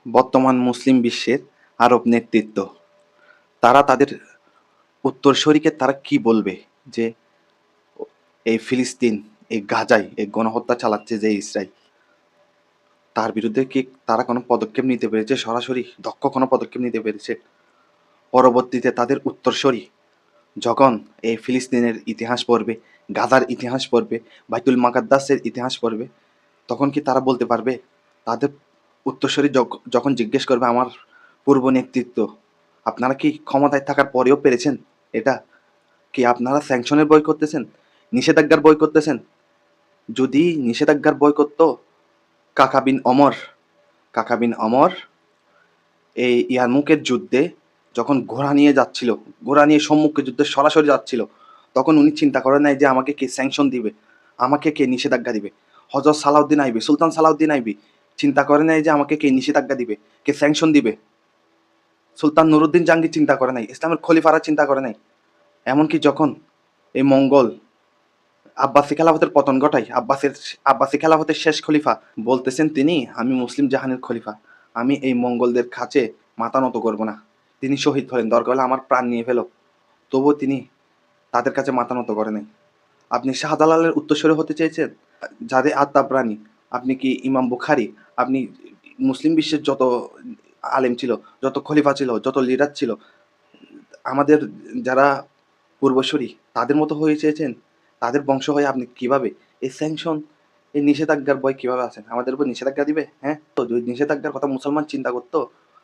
বর্তমান মুসলিম বিশ্বের আরব নেতৃত্ব, তারা তাদের উত্তরসূরিকে তারা কি বলবে যে এই ফিলিস্তিন, এই গাজায় এই গণহত্যা চালাচ্ছে যে ইসরায়েল, তার বিরুদ্ধে কি তারা কোনো পদক্ষেপ নিতে পেরেছে? সরাসরি দক্ষ কোনো পদক্ষেপ নিতে পেরেছে? পরবর্তীতে তাদের উত্তরসূরি যখন এই ফিলিস্তিনের ইতিহাস পড়বে, গাজার ইতিহাস পড়বে, বাইতুল মাকাদ্দাসের ইতিহাস পড়বে, তখন কি তারা বলতে পারবে? তাদের উত্তরসূরি যখন জিজ্ঞেস করবে আমার পূর্ব নেতৃত্ব, আপনারা কি ক্ষমতায় থাকার পরেও পেরেছেন এটা? কি আপনারা স্যাংশনের বই করতেছেন, নিষেধাজ্ঞার বই করতেছেন? যদি নিষেধাজ্ঞার বই করতো কাকা বিন অমর, কাকা বিন অমর এই ইয়ারমুকের যুদ্ধে যখন ঘোড়া নিয়ে যাচ্ছিল, ঘোড়া নিয়ে সম্মুখে যুদ্ধে সরাসরি যাচ্ছিল, তখন উনি চিন্তা করেন নাই যে আমাকে কে স্যাংশন দিবে, আমাকে কে নিষেধাজ্ঞা দিবে। হজরত সালাউদ্দিন আইবি, সুলতান সালাউদ্দিন আইবি চিন্তা করে নাই যে আমাকে কে নিষেধাজ্ঞা দিবে, কে স্যাংশন দিবে। সুলতান নুরুদ্দিন জাহাঙ্গীর চিন্তা করে নাই, ইসলামের খলিফারা চিন্তা করে নাই। এমনকি যখন এই মঙ্গল আব্বাসী খেলাফতের পতন ঘটায়, আব্বাসী খেলাফতের শেষ খলিফা বলতেছেন তিনি, আমি মুসলিম জাহানের খলিফা, আমি এই মঙ্গলদের কাছে মাথা নত করব না। তিনি শহীদ হলেন, দরকার হলে আমার প্রাণ নিয়ে ফেলো, তবুও তিনি তাদের কাছে মাথা নত করে নাই। আপনি শাহজালালের উত্তরসূরি হতে চেয়েছেন, যাদের আত্মা প্রাণী। আপনি কি ইমাম বুখারি, আপনি মুসলিম বিশ্বের যত আলেম ছিল, যত খলিফা ছিল, যত লিডার ছিল, আমাদের যারা পূর্বসূরি, তাদের মতো হয়ে চেয়েছেন? তাদের বংশ হয়ে আপনি কিভাবে এই স্যাংশন, এই নিষেধাজ্ঞার ভয় কিভাবে আছেন? আমাদের উপর নিষেধাজ্ঞা দিবে? হ্যাঁ, তো যদি নিষেধাজ্ঞার কথা মুসলমান চিন্তা করতো,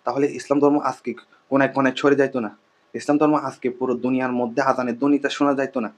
তাহলে ইসলাম ধর্ম আজকে কোনায় কোনায় ছড়ে যাইতো না। ইসলাম ধর্ম আজকে পুরো দুনিয়ার মধ্যে আজানের ধ্বনিটা শোনা যাইতো না।